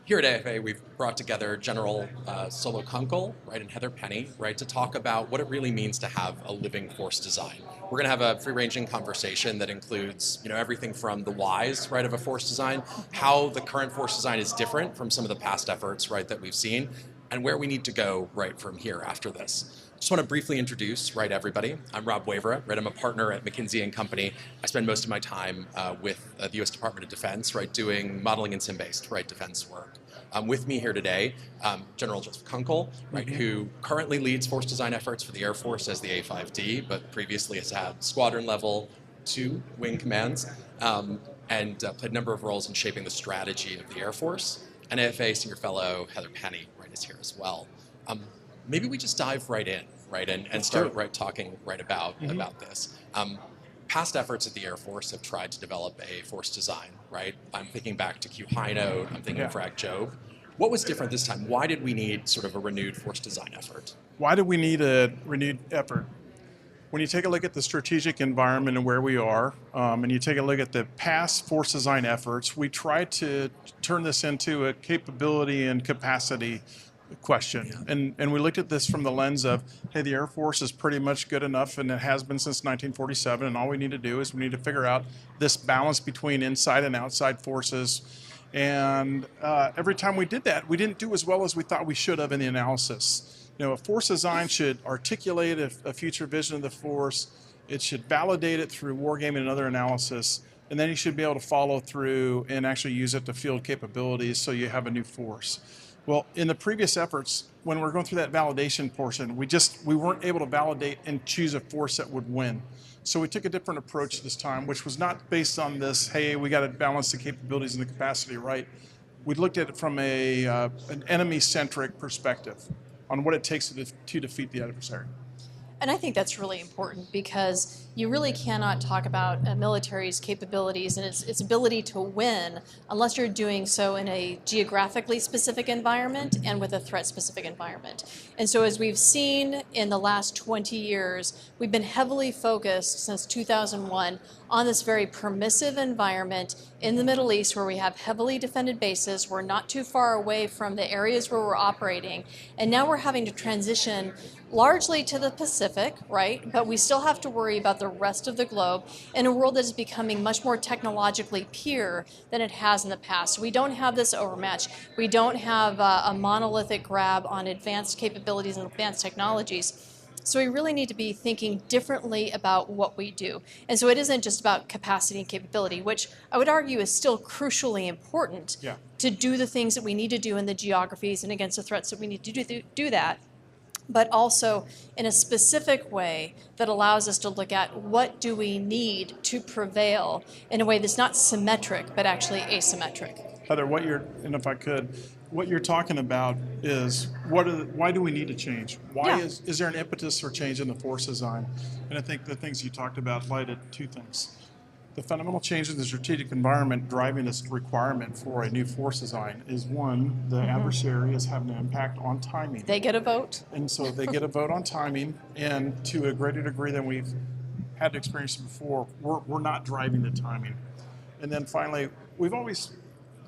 Here at AFA, we've brought together General Solo Kunkel, right, and Heather Penney, right, to talk about what it really means to have a living force design. We're going to have a free-ranging conversation that includes, everything from the whys, right, of a force design, how the current force design is different from some of the past efforts, right, that we've seen, and where we need to go, right, from here after this. Just want to briefly introduce, right, everybody. I'm Rob Wavra, right? I'm a partner at McKinsey & Company. I spend most of my time with the U.S. Department of Defense, right, doing modeling and sim-based, right, defense work. With me here today, General Joseph Kunkel, right, who currently leads force design efforts for the Air Force as the A5D, but previously has had squadron level 2 wing commands, and played a number of roles in shaping the strategy of the Air Force. And AFA senior fellow Heather Penney, right, is here as well. Maybe we just dive right in, right, and start right talking right about this. Past efforts at the Air Force have tried to develop a force design, right? I'm thinking back to Q High Note, I'm thinking of Frag Job. What was different this time? Why did we need sort of a renewed force design effort? Why do we need a renewed effort? When you take a look at the strategic environment and where we are, and you take a look at the past force design efforts, we tried to turn this into a capability and capacity question. And we looked at this from the lens of, hey, the Air Force is pretty much good enough, and it has been since 1947, and all we need to do is we need to figure out this balance between inside and outside forces. And every time we did that, we didn't do as well as we thought we should have in the analysis. A force design should articulate a future vision of the force. It should validate it through wargaming and other analysis. And then you should be able to follow through and actually use it to field capabilities so you have a new force. Well, in the previous efforts, when we're going through that validation portion, we weren't able to validate and choose a force that would win. So we took a different approach this time, which was not based on this, hey, we got to balance the capabilities and the capacity right. We looked at it from an enemy-centric perspective on what it takes to defeat the adversary. And I think that's really important because you really cannot talk about a military's capabilities and its ability to win unless you're doing so in a geographically specific environment and with a threat-specific environment. And so as we've seen in the last 20 years, we've been heavily focused since 2001 on this very permissive environment in the Middle East where we have heavily defended bases. We're not too far away from the areas where we're operating. And now we're having to transition largely to the Pacific, right? But we still have to worry about the rest of the globe in a world that is becoming much more technologically pure than it has in the past. We don't have this overmatch. We don't have a monolithic grab on advanced capabilities and advanced technologies. So we really need to be thinking differently about what we do. And so it isn't just about capacity and capability, which I would argue is still crucially important to do the things that we need to do in the geographies and against the threats that we need to do that, but also in a specific way that allows us to look at what do we need to prevail in a way that's not symmetric, but actually asymmetric. Heather, and if I could, what you're talking about is why do we need to change? Why is there an impetus for change in the force design? And I think the things you talked about highlighted two things. The fundamental change in the strategic environment driving this requirement for a new force design is one, the adversary is having an impact on timing. They get a vote. And so they get a vote on timing, and to a greater degree than we've had to experience before, we're not driving the timing. And then finally,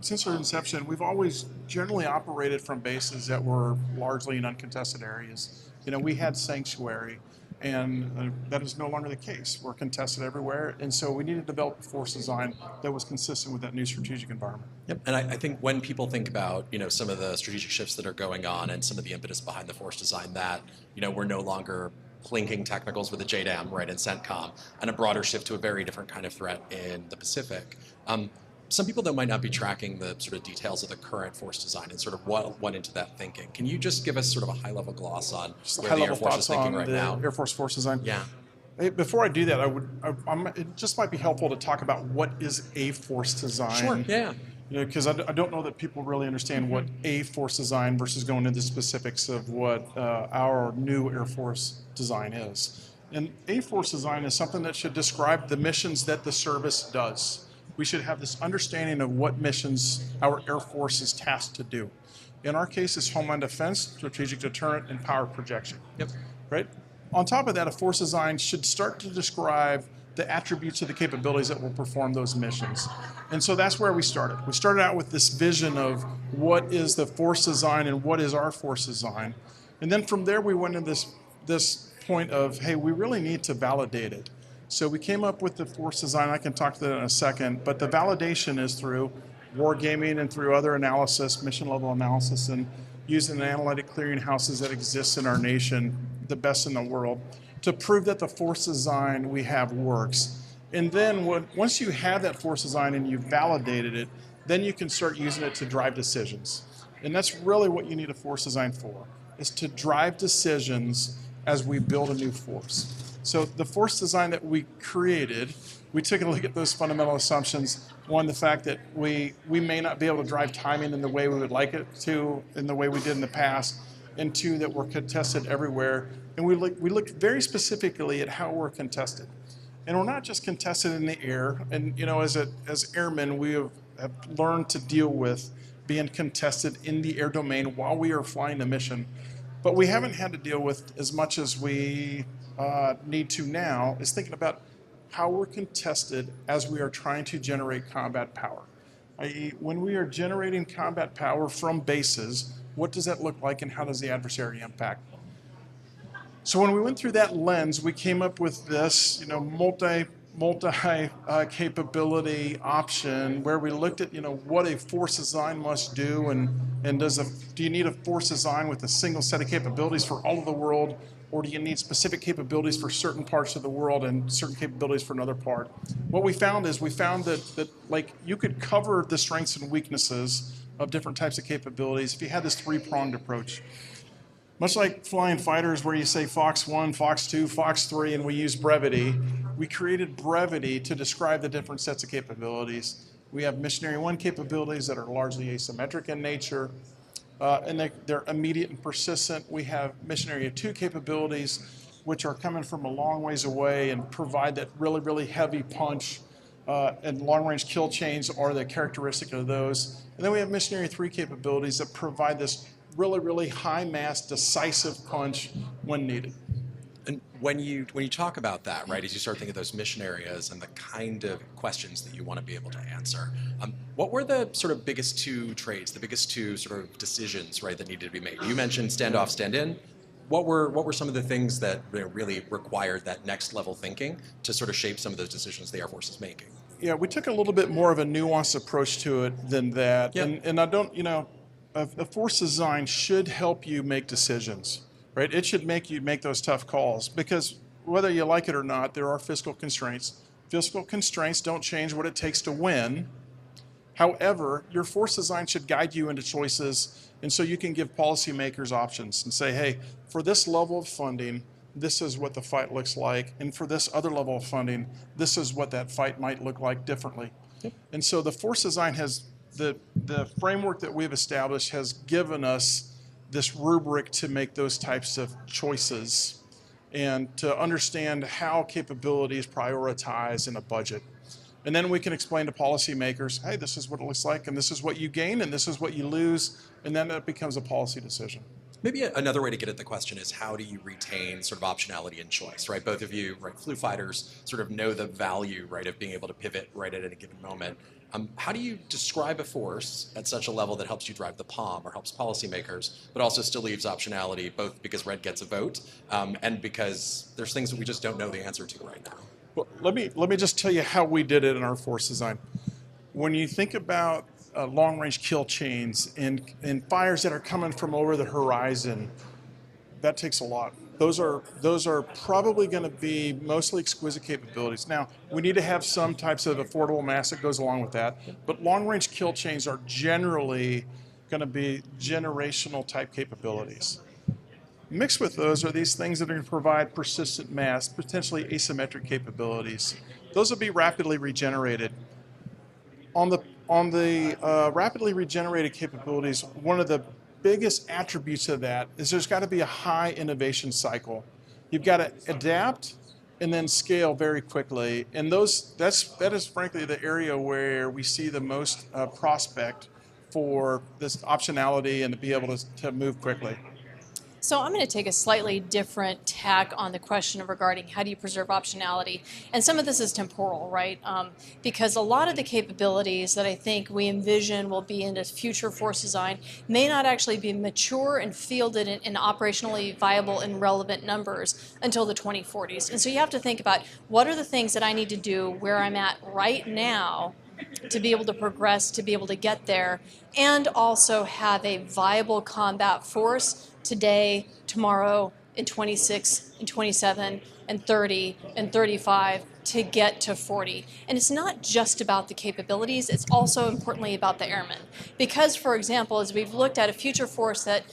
since our inception, we've always generally operated from bases that were largely in uncontested areas. We had sanctuary, and that is no longer the case. We're contested everywhere, and so we need to develop a force design that was consistent with that new strategic environment. Yep, and I think when people think about some of the strategic shifts that are going on and some of the impetus behind the force design, that we're no longer plinking technicals with a JDAM, right, in CENTCOM, and a broader shift to a very different kind of threat in the Pacific. Some people that might not be tracking the sort of details of the current force design and sort of what went into that thinking. Can you just give us sort of a high-level gloss on where the Air Force is thinking right now? Air Force force design? Yeah. Before I do that, it just might be helpful to talk about what is a force design. Sure, yeah. Because I don't know that people really understand what a force design versus going into the specifics of what our new Air Force design is. And a force design is something that should describe the missions that the service does. We should have this understanding of what missions our Air Force is tasked to do. In our case, it's Homeland Defense, Strategic Deterrent, and Power Projection. Yep. Right? On top of that, a force design should start to describe the attributes of the capabilities that will perform those missions. And so that's where we started. We started out with this vision of what is the force design and what is our force design. And then from there we went into this point of, hey, we really need to validate it. So we came up with the force design. I can talk to that in a second, but the validation is through Wargaming and through other analysis, mission level analysis, and using the analytic clearinghouses that exist in our nation, the best in the world, to prove that the force design we have works. And then once you have that force design and you've validated it, then you can start using it to drive decisions. And that's really what you need a force design for, is to drive decisions as we build a new force. So the force design that we created, we took a look at those fundamental assumptions. One, the fact that we may not be able to drive timing in the way we would like it to, in the way we did in the past. And two, that we're contested everywhere. And we looked very specifically at how we're contested. And we're not just contested in the air. And as airmen, we have learned to deal with being contested in the air domain while we are flying the mission. But we haven't had to deal with as much as we need to now, is thinking about how we're contested as we are trying to generate combat power. I.e., when we are generating combat power from bases, what does that look like and how does the adversary impact? So when we went through that lens, we came up with this, multi-capability option where we looked at, what a force design must do, and do you need a force design with a single set of capabilities for all of the world, or do you need specific capabilities for certain parts of the world and certain capabilities for another part? What we found that like you could cover the strengths and weaknesses of different types of capabilities if you had this three-pronged approach. Much like flying fighters where you say Fox 1, Fox 2, Fox 3, and we use brevity, we created brevity to describe the different sets of capabilities. We have Missionary 1 capabilities that are largely asymmetric in nature, and they're immediate and persistent. We have Missionary 2 capabilities, which are coming from a long ways away and provide that really, really heavy punch, and long-range kill chains are the characteristic of those. And then we have Missionary 3 capabilities that provide this really, really high-mass, decisive punch when needed. And when you talk about that, right, as you start thinking of those mission areas and the kind of questions that you want to be able to answer, what were the sort of biggest two traits, the biggest two sort of decisions, right, that needed to be made? You mentioned stand-off, stand-in. What were some of the things that really required that next level thinking to sort of shape some of those decisions the Air Force is making? Yeah, we took a little bit more of a nuanced approach to it than that. Yep. And I don't, a force design should help you make decisions, right? It should make you make those tough calls, because whether you like it or not, there are fiscal constraints. Fiscal constraints don't change what it takes to win. However, your force design should guide you into choices, and so you can give policymakers options and say, hey, for this level of funding, this is what the fight looks like, and for this other level of funding, this is what that fight might look like differently. Yep. And so the force design has, the framework that we've established has given us this rubric to make those types of choices and to understand how capabilities prioritize in a budget. And then we can explain to policymakers, hey, this is what it looks like, and this is what you gain, and this is what you lose, and then it becomes a policy decision. Maybe another way to get at the question is, how do you retain sort of optionality and choice, right? Both of you, right, flew fighters, sort of know the value, right, of being able to pivot right at any given moment. How do you describe a force at such a level that helps you drive the POM or helps policymakers, but also still leaves optionality, both because Red gets a vote and because there's things that we just don't know the answer to right now? Well, let me just tell you how we did it in our force design. When you think about long-range kill chains and fires that are coming from over the horizon, that takes a lot. Those are probably going to be mostly exquisite capabilities. Now, we need to have some types of affordable mass that goes along with that, but long-range kill chains are generally going to be generational type capabilities. Mixed with those are these things that are going to provide persistent mass, potentially asymmetric capabilities. Those will be rapidly regenerated. On the rapidly regenerated capabilities, one of the biggest attributes of that is there's got to be a high innovation cycle. You've got to adapt and then scale very quickly. And that is frankly the area where we see the most prospect for this optionality and to be able to move quickly. So I'm going to take a slightly different tack on the question regarding how do you preserve optionality. And some of this is temporal, right? Because a lot of the capabilities that I think we envision will be in a future force design may not actually be mature and fielded in operationally viable and relevant numbers until the 2040s. And so you have to think about what are the things that I need to do where I'm at right now to be able to progress, to be able to get there, and also have a viable combat force today, tomorrow, in 26, in 27, and 30, and 35 to get to 40. And it's not just about the capabilities, it's also importantly about the airmen. Because, for example, as we've looked at a future force that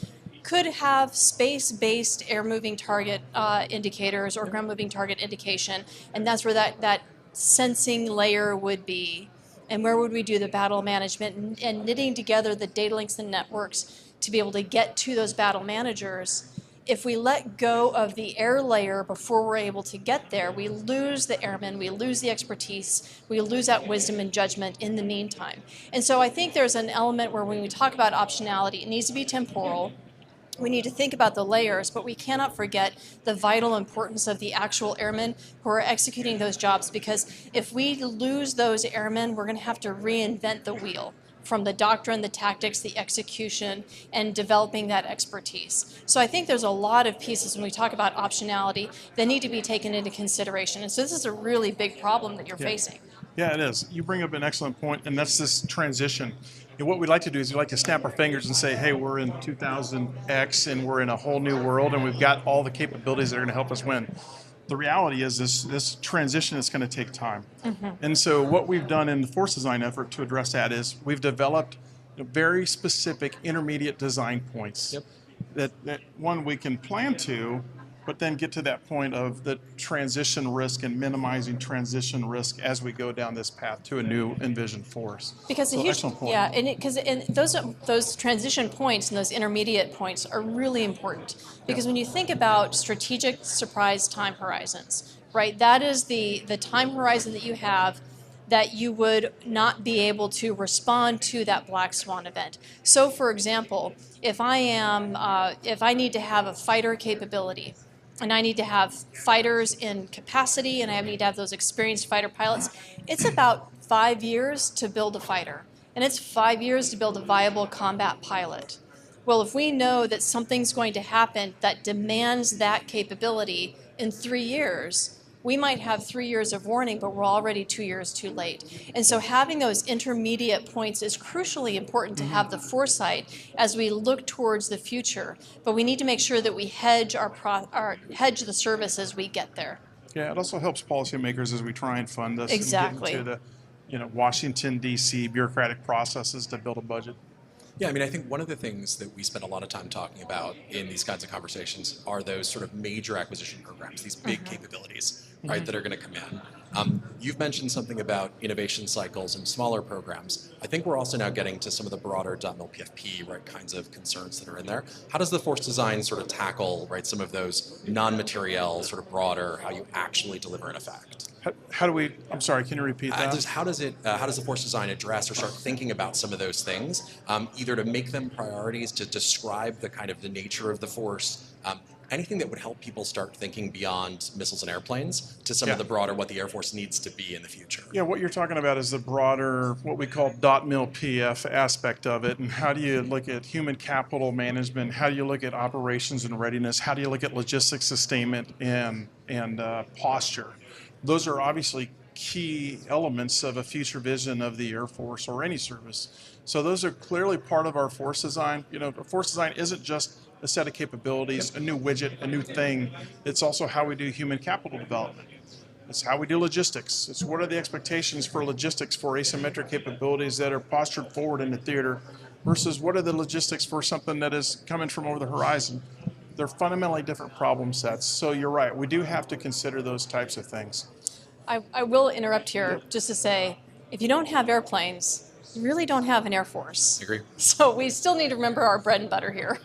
could have space-based air-moving target indicators or ground-moving target indication, and that's where that sensing layer would be. And where would we do the battle management and knitting together the data links and networks to be able to get to those battle managers? If we let go of the air layer before we're able to get there, we lose the airmen, we lose the expertise, we lose that wisdom and judgment in the meantime. And so I think there's an element where when we talk about optionality, it needs to be temporal. We need to think about the layers, but we cannot forget the vital importance of the actual airmen who are executing those jobs, because if we lose those airmen, we're going to have to reinvent the wheel from the doctrine, the tactics, the execution, and developing that expertise. So I think there's a lot of pieces when we talk about optionality that need to be taken into consideration. And so this is a really big problem that you're facing. Yeah, it is. You bring up an excellent point, and that's this transition. And what we like to do is we like to snap our fingers and say, hey, we're in 2000X and we're in a whole new world and we've got all the capabilities that are going to help us win. The reality is this transition is going to take time. And so what we've done in the force design effort to address that is we've developed very specific intermediate design points that one we can plan to, but then get to that point of the transition risk and minimizing transition risk as we go down this path to a new envisioned force. Because so excellent point. yeah, and those transition points and those intermediate points are really important. Because when you think about strategic surprise time horizons, right, that is the time horizon that you have that you would not be able to respond to that black swan event. So, for example, if I need to have a fighter capability, and I need to have fighters in capacity, and I need to have those experienced fighter pilots, it's about 5 years to build a fighter, and it's 5 years to build a viable combat pilot. Well, if we know that something's going to happen that demands that capability in 3 years, we might have 3 years of warning, but we're already 2 years too late. And so having those intermediate points is crucially important to have the foresight as we look towards the future. But we need to make sure that we hedge hedge the service as we get there. Yeah, it also helps policymakers as we try and fund this Exactly. and get into the Washington, D.C. bureaucratic processes to build a budget. Yeah, I mean, I think one of the things that we spend a lot of time talking about in these kinds of conversations are those sort of major acquisition programs, these big capabilities, right, that are going to come in. You've mentioned something about innovation cycles and smaller programs. I think we're also now getting to some of the broader .mil PFP, right, kinds of concerns that are in there. How does the force design sort of tackle, right, some of those non-materiel, sort of broader, how you actually deliver an effect? How do we? I'm sorry. Can you repeat that? How does the force design address or start thinking about some of those things, either to make them priorities, to describe the kind of the nature of the force, anything that would help people start thinking beyond missiles and airplanes to some of the broader what the Air Force needs to be in the future? Yeah, what you're talking about is the broader, what we call .mil PF aspect of it, and how do you look at human capital management? How do you look at operations and readiness? How do you look at logistics sustainment and posture? Those are obviously key elements of a future vision of the Air Force or any service. So those are clearly part of our force design. You know, force design isn't just a set of capabilities, a new widget, a new thing. It's also how we do human capital development. It's how we do logistics. It's what are the expectations for logistics for asymmetric capabilities that are postured forward in the theater versus what are the logistics for something that is coming from over the horizon. They're fundamentally different problem sets. So you're right, we do have to consider those types of things. I will interrupt here just to say, if you don't have airplanes, you really don't have an Air Force. I agree. So we still need to remember our bread and butter here.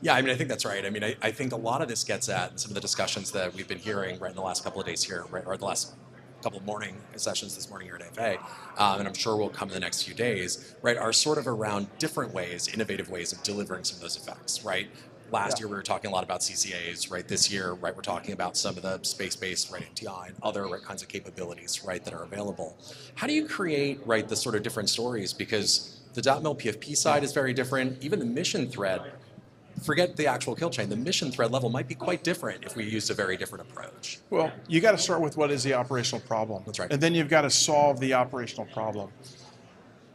Yeah, I mean, I think that's right. I mean, I think a lot of this gets at some of the discussions that we've been hearing right in the last couple of days here, right, or the last couple of morning sessions this morning here at AFA, and I'm sure will come in the next few days, right, are sort of around different ways, innovative ways of delivering some of those effects, right? last year we were talking a lot about CCAs, right? This year, right, we're talking about some of the space-based, right, MTI and other kinds of capabilities, right, that are available. How do you create, right, the sort of different stories? Because the .mil PFP side is very different. Even the mission thread, forget the actual kill chain, the mission thread level might be quite different if we used a very different approach. Well, you got to start with what is the operational problem. That's right. And then you've got to solve the operational problem.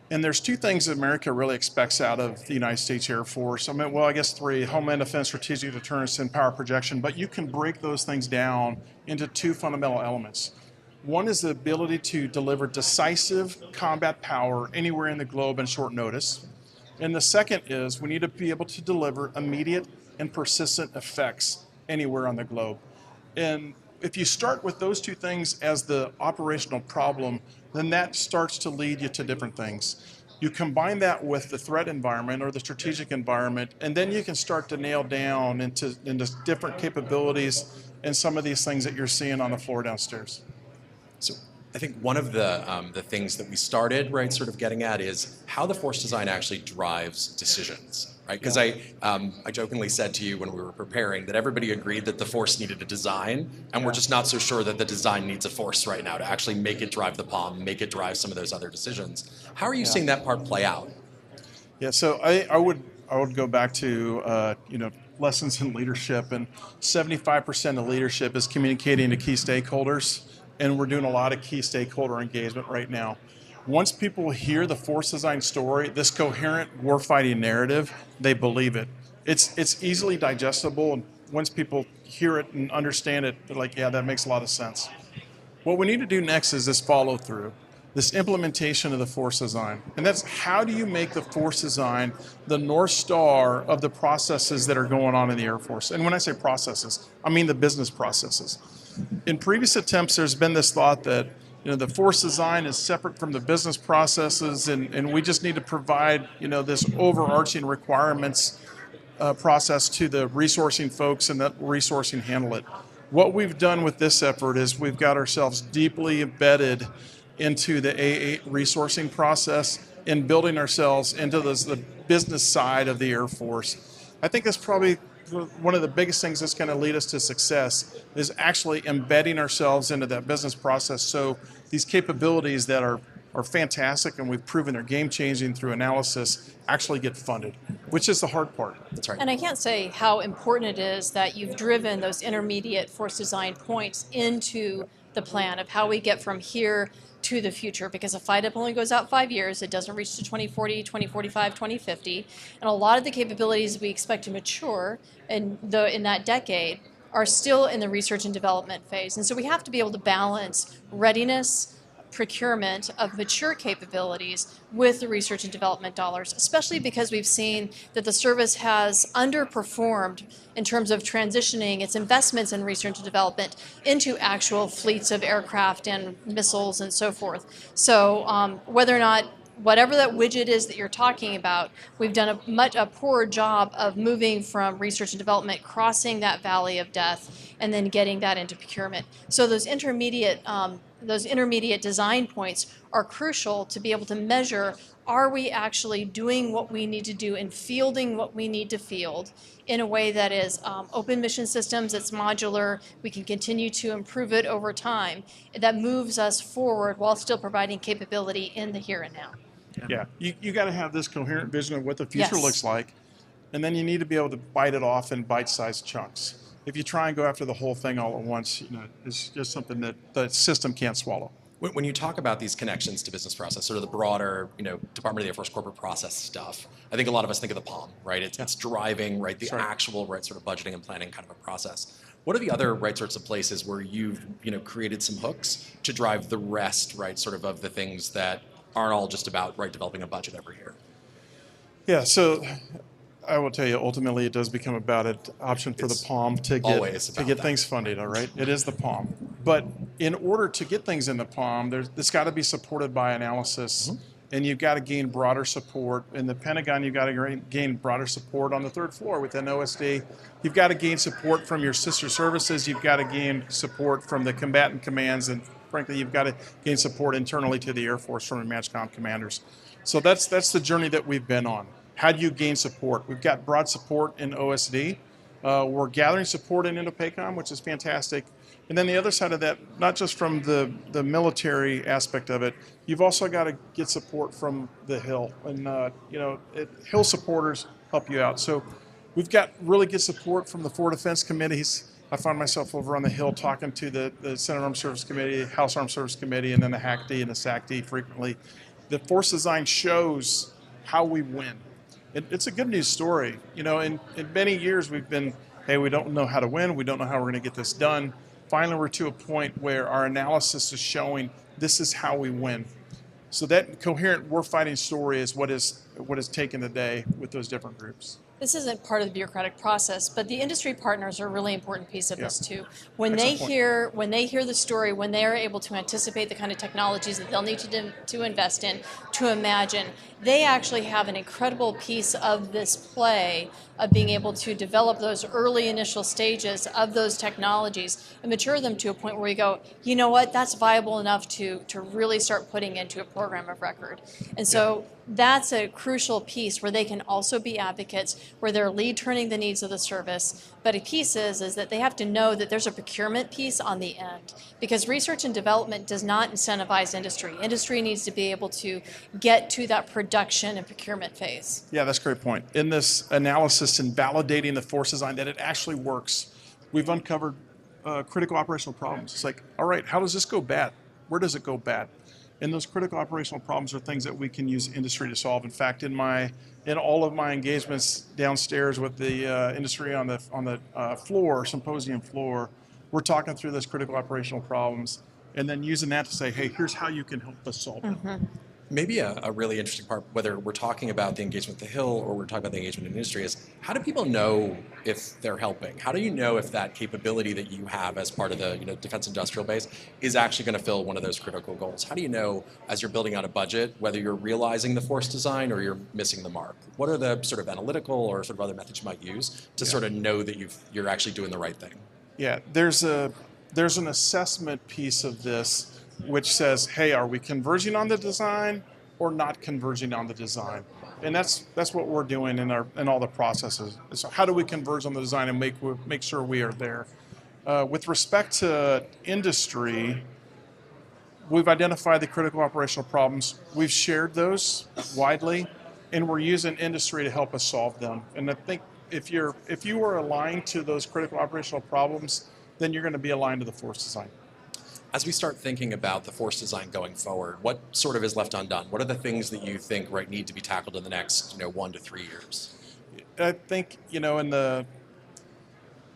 And there's two things that America really expects out of the United States Air Force. I mean, well, I guess three: homeland defense, strategic deterrence, and power projection. But you can break those things down into two fundamental elements. One is the ability to deliver decisive combat power anywhere in the globe in short notice. And the second is we need to be able to deliver immediate and persistent effects anywhere on the globe. And if you start with those two things as the operational problem, then that starts to lead you to different things. You combine that with the threat environment or the strategic environment, and then you can start to nail down into different capabilities and some of these things that you're seeing on the floor downstairs. So I think one of the things that we started, right, sort of getting at is how the force design actually drives decisions, right? Because I jokingly said to you when we were preparing that everybody agreed that the force needed a design, and we're just not so sure that the design needs a force right now to actually make it drive the POM, make it drive some of those other decisions. How are you seeing that part play out? Yeah, so I would go back to lessons in leadership, and 75% of leadership is communicating to key stakeholders. And we're doing a lot of key stakeholder engagement right now. Once people hear the force design story, this coherent warfighting narrative, they believe it. It's easily digestible, and once people hear it and understand it, they're like, yeah, that makes a lot of sense. What we need to do next is this follow through, this implementation of the force design. And that's how do you make the force design the North Star of the processes that are going on in the Air Force? And when I say processes, I mean the business processes. In previous attempts, there's been this thought that the force design is separate from the business processes, and we just need to provide this overarching requirements process to the resourcing folks, and that resourcing handle it. What we've done with this effort is we've got ourselves deeply embedded into the A8 resourcing process and building ourselves into the business side of the Air Force. I think that's probably one of the biggest things that's going to lead us to success is actually embedding ourselves into that business process. So these capabilities that are fantastic and we've proven they're game-changing through analysis actually get funded, which is the hard part. That's right. And I can't say how important it is that you've driven those intermediate force design points into the plan of how we get from here to the future, because a FIDEP only goes out 5 years. It doesn't reach to 2040, 2045, 2050. And a lot of the capabilities we expect to mature in that decade are still in the research and development phase. And so we have to be able to balance readiness, procurement of mature capabilities with the research and development dollars, especially because we've seen that the service has underperformed in terms of transitioning its investments in research and development into actual fleets of aircraft and missiles and so forth. So whether or not whatever that widget is that you're talking about, we've done a poor job of moving from research and development, crossing that valley of death, and then getting that into procurement. So those intermediate design points are crucial to be able to measure, are we actually doing what we need to do and fielding what we need to field in a way that is open mission systems, it's modular, we can continue to improve it over time, that moves us forward while still providing capability in the here and now. Yeah, you got to have this coherent vision of what the future Yes. looks like, and then you need to be able to bite it off in bite-sized chunks. If you try and go after the whole thing all at once, it's just something that the system can't swallow. When you talk about these connections to business process, sort of the broader, Department of the Air Force corporate process stuff, I think a lot of us think of the POM, right? It's driving, right, the actual, right, sort of budgeting and planning kind of a process. What are the other, right, sorts of places where you've, created some hooks to drive the rest, right, sort of the things that aren't all just about, right, developing a budget every year? Yeah, so I will tell you, ultimately, it does become about an option for the POM to get things funded, all right? It is the POM. But in order to get things in the POM, it's got to be supported by analysis, and you've got to gain broader support. In the Pentagon, you've got to gain broader support on the third floor within OSD. You've got to gain support from your sister services. You've got to gain support from the combatant commands, and frankly, you've got to gain support internally to the Air Force from the MATCHCOM commanders. So that's the journey that we've been on. how do you gain support? We've got broad support in OSD. We're gathering support in INDOPACOM, which is fantastic. And then the other side of that, not just from the military aspect of it, you've also got to get support from the Hill. And, Hill supporters help you out. So we've got really good support from the four defense committees. I find myself over on the Hill talking to the Senate Armed Services Committee, House Armed Services Committee, and then the HACD and the SACD frequently. The force design shows how we win. It's a good news story. In many years we've been, hey, we don't know how to win. We don't know how we're going to get this done. Finally, we're to a point where our analysis is showing this is how we win. So that coherent warfighting story is what is taken today with those different groups. This isn't part of the bureaucratic process, but the industry partners are a really important piece of this too. When Excellent they hear the story, when they are able to anticipate the kind of technologies that they'll need to invest in, to imagine, they actually have an incredible piece of this play of being able to develop those early initial stages of those technologies and mature them to a point where you go, you know what, that's viable enough to really start putting into a program of record. And so that's a crucial piece where they can also be advocates, where they're lead turning the needs of the service. But a piece is that they have to know that there's a procurement piece on the end, because research and development does not incentivize industry. Industry needs to be able to get to that production and procurement phase. Yeah, that's a great point. In this analysis and validating the force design that it actually works, we've uncovered critical operational problems. It's like, all right, how does this go bad? Where does it go bad? And those critical operational problems are things that we can use industry to solve. In fact, in all of my engagements downstairs with the industry on the floor, symposium floor, we're talking through those critical operational problems and then using that to say, hey, here's how you can help us solve them. Mm-hmm. Maybe a really interesting part, whether we're talking about the engagement with the Hill or we're talking about the engagement in industry, is how do people know if they're helping? How do you know if that capability that you have as part of the defense industrial base is actually going to fill one of those critical goals? How do you know, as you're building out a budget, whether you're realizing the force design or you're missing the mark? What are the sort of analytical or sort of other methods you might use to sort of know that you're actually doing the right thing? Yeah, there's an assessment piece of this which says, hey, are we converging on the design or not converging on the design? And that's what we're doing in all the processes. So how do we converge on the design and make sure we are there? With respect to industry, we've identified the critical operational problems. We've shared those widely, and we're using industry to help us solve them. And I think if you are aligned to those critical operational problems, then you're going to be aligned to the force design. As we start thinking about the force design going forward, what sort of is left undone? What are the things that you think need to be tackled in the next 1 to 3 years? I think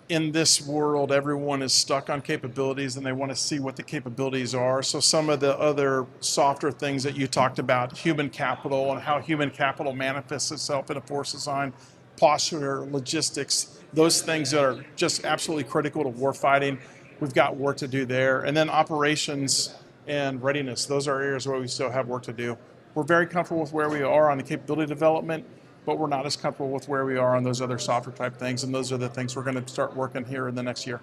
in this world, everyone is stuck on capabilities and they want to see what the capabilities are. So some of the other softer things that you talked about, human capital and how human capital manifests itself in a force design, posture, logistics, those things that are just absolutely critical to warfighting. We've got work to do there. And then operations and readiness, those are areas where we still have work to do. We're very comfortable with where we are on the capability development, but we're not as comfortable with where we are on those other softer type things, and those are the things we're going to start working here in the next year.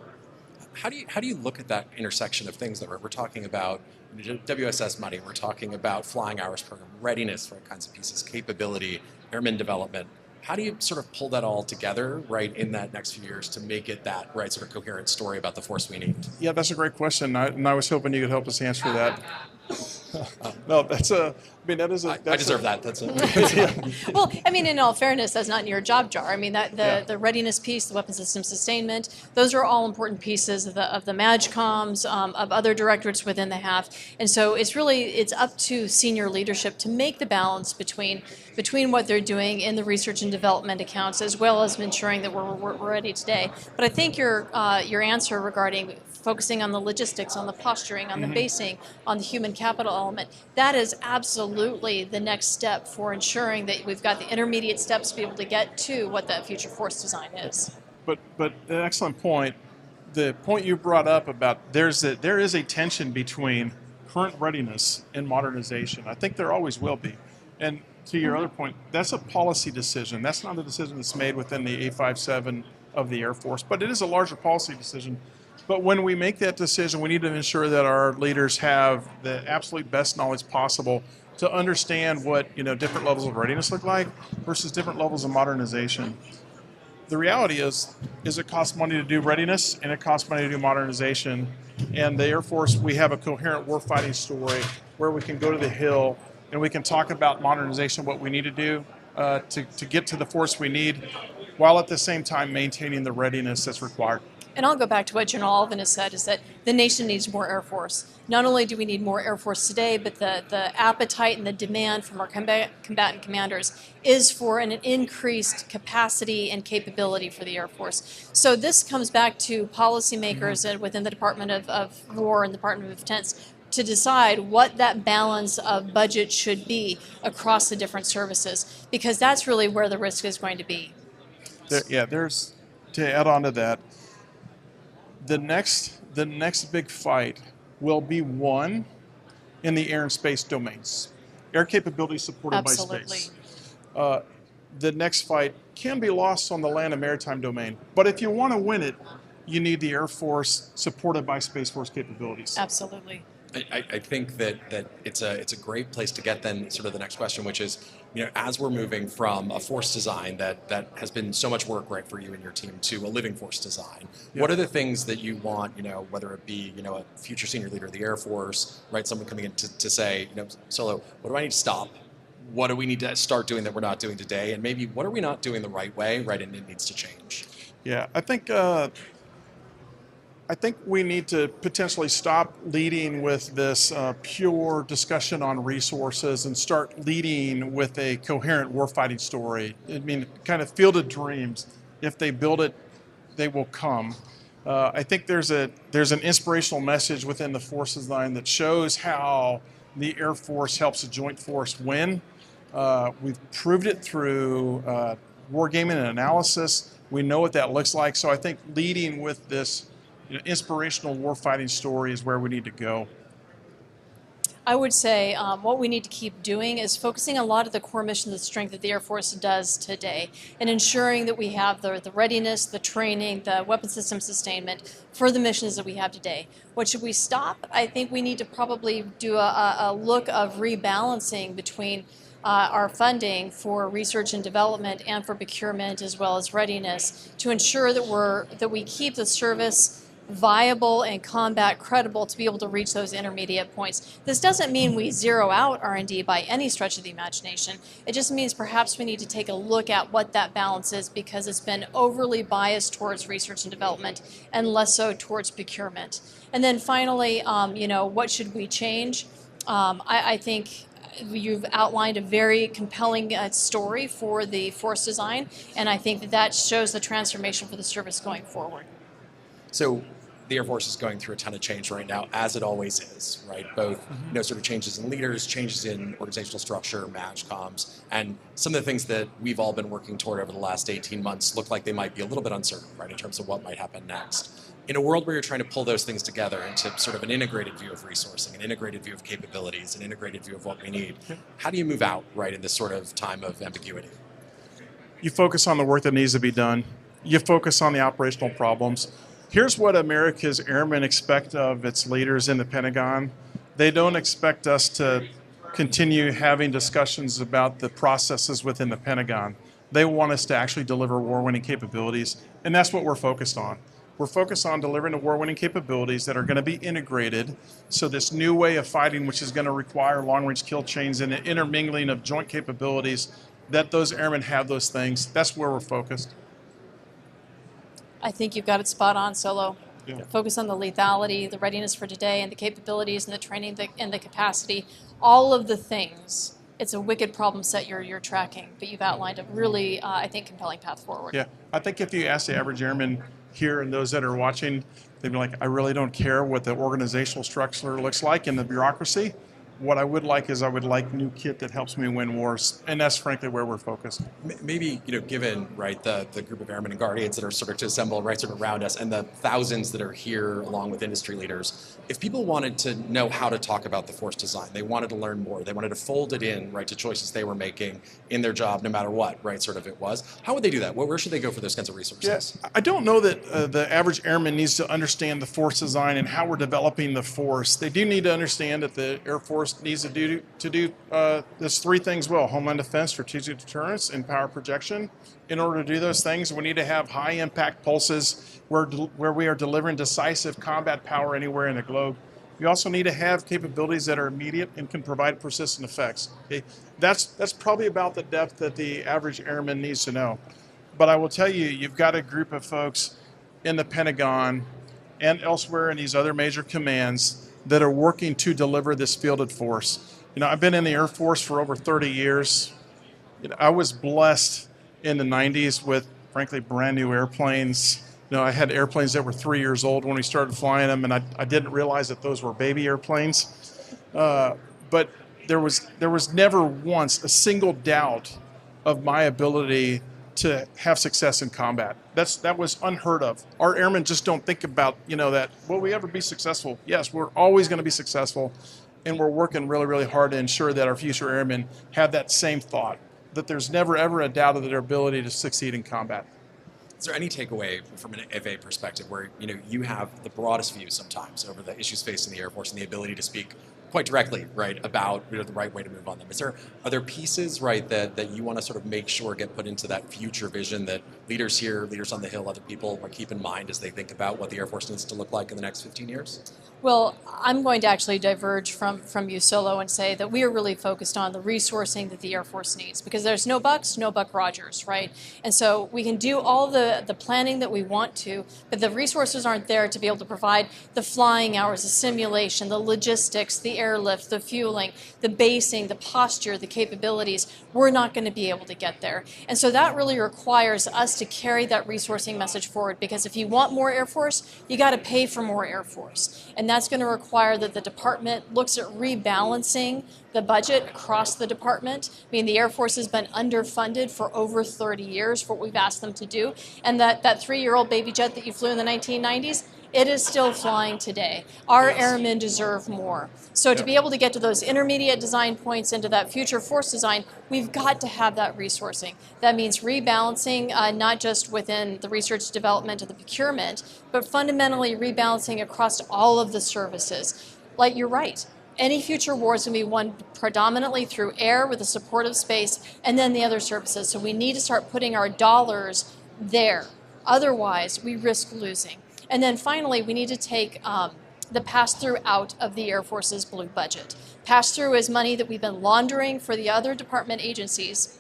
How do you look at that intersection of things that we're talking about? WSS money, we're talking about flying hours program, readiness for all kinds of pieces, capability, airman development. How do you sort of pull that all together, in that next few years to make it that sort of coherent story about the force we need? Yeah, that's a great question, and I was hoping you could help us answer that. No, that is a. I deserve that. That's it. Yeah. Well, in all fairness, that's not in your job jar. The readiness piece, the weapon system sustainment, those are all important pieces of the MAGCOMs, of other directorates within the HAF. And so it's up to senior leadership to make the balance between what they're doing in the research and development accounts, as well as ensuring that we're ready today. But I think your answer regarding focusing on the logistics, on the posturing, on the basing, on the human capital element, that is absolutely the next step for ensuring that we've got the intermediate steps to be able to get to what that future force design is. But an excellent point. The point you brought up about there is a tension between current readiness and modernization. I think there always will be. And to your other point, that's a policy decision. That's not a decision that's made within the 857 of the Air Force, but it is a larger policy decision. But when we make that decision, we need to ensure that our leaders have the absolute best knowledge possible to understand what different levels of readiness look like versus different levels of modernization. The reality is it costs money to do readiness and it costs money to do modernization. And the Air Force, we have a coherent warfighting story where we can go to the Hill and we can talk about modernization, what we need to do to get to the force we need, while at the same time maintaining the readiness that's required. And I'll go back to what General Alvin has said, is that the nation needs more Air Force. Not only do we need more Air Force today, but the appetite and the demand from our combatant commanders is for an increased capacity and capability for the Air Force. So this comes back to policymakers within the Department of War and the Department of Defense to decide what that balance of budget should be across the different services, because that's really where the risk is going to be. There's, to add on to that, the next big fight will be won in the air and space domains. Air capability supported by space. The next fight can be lost on the land and maritime domain. But if you want to win it, you need the Air Force supported by Space Force capabilities. Absolutely. I think that it's a great place to get then sort of the next question, which is, as we're moving from a force design that has been so much work, right, for you and your team, to a living force design, what are the things that you want, whether it be, a future senior leader of the Air Force, right, someone coming in to say, Solo, what do I need to stop? What do we need to start doing that we're not doing today? And maybe what are we not doing the right way, right, and it needs to change? Yeah, I think we need to potentially stop leading with this pure discussion on resources and start leading with a coherent warfighting story. I mean, kind of field of dreams. If they build it, they will come. I think there's an inspirational message within the force design that shows how the Air Force helps a joint force win. We've proved it through wargaming and analysis. We know what that looks like. So I think leading with this inspirational warfighting story is where we need to go. I would say what we need to keep doing is focusing a lot of the core missions, the strength that the Air Force does today, and ensuring that we have the readiness, the training, the weapon system sustainment for the missions that we have today. What should we stop? I think we need to probably do a look of rebalancing between our funding for research and development and for procurement as well as readiness to ensure that we keep the service viable and combat credible to be able to reach those intermediate points. This doesn't mean we zero out R&D by any stretch of the imagination. It just means perhaps we need to take a look at what that balance is, because it's been overly biased towards research and development and less so towards procurement. And then finally, what should we change? I think you've outlined a very compelling story for the force design, and I think that shows the transformation for the service going forward. So the Air Force is going through a ton of change right now, as it always is, right? Both, sort of changes in leaders, changes in organizational structure, MAGCOMs, and some of the things that we've all been working toward over the last 18 months look like they might be a little bit uncertain, right, in terms of what might happen next. In a world where you're trying to pull those things together into sort of an integrated view of resourcing, an integrated view of capabilities, an integrated view of what we need, how do you move out, right, in this sort of time of ambiguity? You focus on the work that needs to be done. You focus on the operational problems. Here's what America's airmen expect of its leaders in the Pentagon. They don't expect us to continue having discussions about the processes within the Pentagon. They want us to actually deliver war-winning capabilities, and that's what we're focused on. We're focused on delivering the war-winning capabilities that are going to be integrated, so this new way of fighting, which is going to require long-range kill chains and an intermingling of joint capabilities, that those airmen have those things. That's where we're focused. I think you've got it spot on, Solo. Yeah. Focus on the lethality, the readiness for today, and the capabilities and the training and the capacity, all of the things. It's a wicked problem set you're tracking, but you've outlined a really, I think, compelling path forward. Yeah, I think if you ask the average airman here and those that are watching, they'd be like, I really don't care what the organizational structure looks like in the bureaucracy. What I would like is I would like new kit that helps me win wars, and that's frankly where we're focused. Maybe, given, right, the group of airmen and guardians that are sort of to assemble right sort of around us, and the thousands that are here along with industry leaders, if people wanted to know how to talk about the force design, they wanted to learn more, they wanted to fold it in, right, to choices they were making in their job, no matter what, right, sort of it was, how would they do that? Where should they go for those kinds of resources? Yes, I don't know that the average airman needs to understand the force design and how we're developing the force. They do need to understand that the Air Force Force needs to do there's three things well: homeland defense, strategic deterrence, and power projection. In order to do those things, we need to have high impact pulses where we are delivering decisive combat power anywhere in the globe. We also need to have capabilities that are immediate and can provide persistent effects. Okay? That's probably about the depth that the average airman needs to know. But I will tell you, you've got a group of folks in the Pentagon and elsewhere in these other major commands that are working to deliver this fielded force. I've been in the Air Force for over 30 years. I was blessed in the 90s with, frankly, brand new airplanes. I had airplanes that were 3 years old when we started flying them, and I didn't realize that those were baby airplanes. But there was never once a single doubt of my ability to have success in combat. That was unheard of. Our airmen just don't think about, that, will we ever be successful? Yes, we're always going to be successful, and we're working really, really hard to ensure that our future airmen have that same thought, that there's never, ever a doubt of their ability to succeed in combat. Is there any takeaway from an FA perspective where you have the broadest view sometimes over the issues facing the Air Force and the ability to speak quite directly, right, about the right way to move on them? Are there pieces, right, that you want to sort of make sure get put into that future vision that leaders here, leaders on the Hill, other people keep in mind as they think about what the Air Force needs to look like in the next 15 years? Well, I'm going to actually diverge from you, Solo, and say that we are really focused on the resourcing that the Air Force needs, because there's no Buck Rogers, right? And so we can do all the planning that we want to, but the resources aren't there to be able to provide the flying hours, the simulation, the logistics, the airlift, the fueling, the basing, the posture, the capabilities. We're not going to be able to get there. And so that really requires us to carry that resourcing message forward, because if you want more Air Force, you got to pay for more Air Force. And that's going to require that the department looks at rebalancing the budget across the department. I mean, the Air Force has been underfunded for over 30 years for what we've asked them to do. And that 3-year-old baby jet that you flew in the 1990s, it is still flying today. Our airmen deserve more. So to be able to get to those intermediate design points into that future force design, we've got to have that resourcing. That means rebalancing, not just within the research development or the procurement, but fundamentally rebalancing across all of the services. Like, you're right. Any future war is going to be won predominantly through air with the support of space, and then the other services. So we need to start putting our dollars there. Otherwise, we risk losing. And then finally, we need to take the pass-through out of the Air Force's blue budget. Pass-through is money that we've been laundering for the other department agencies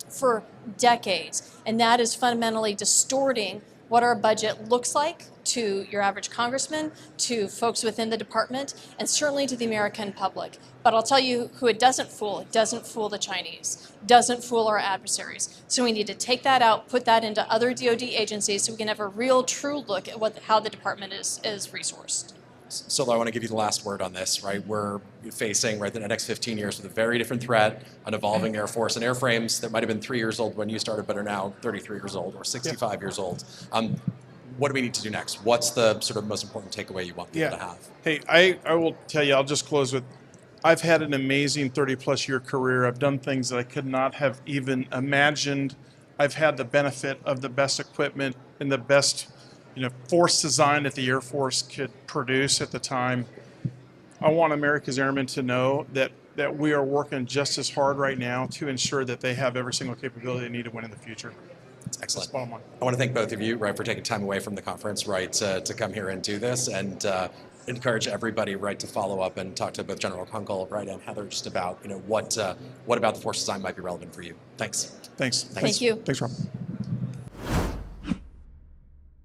for decades, and that is fundamentally distorting what our budget looks like to your average congressman, to folks within the department, and certainly to the American public. But I'll tell you who it doesn't fool. It doesn't fool the Chinese. It doesn't fool our adversaries. So we need to take that out, put that into other DoD agencies so we can have a real, true look at how the department is resourced. Solo, I want to give you the last word on this, right? We're facing, right, the next 15 years with a very different threat, an evolving Air Force, and airframes that might have been 3 years old when you started, but are now 33 years old or 65 years old. What do we need to do next? What's the sort of most important takeaway you want people to have? Hey, I will tell you, I'll just close with, I've had an amazing 30-plus year career. I've done things that I could not have even imagined. I've had the benefit of the best equipment and the best force design that the Air Force could produce at the time. I want America's airmen to know that we are working just as hard right now to ensure that they have every single capability they need to win in the future. That's excellent. That's bottom line. I want to thank both of you, right, for taking time away from the conference, right, to come here and do this, and encourage everybody, right, to follow up and talk to both General Kunkel, right, and Heather just about, what about the force design might be relevant for you. Thanks. Thanks. Thank you. Thanks, Rob.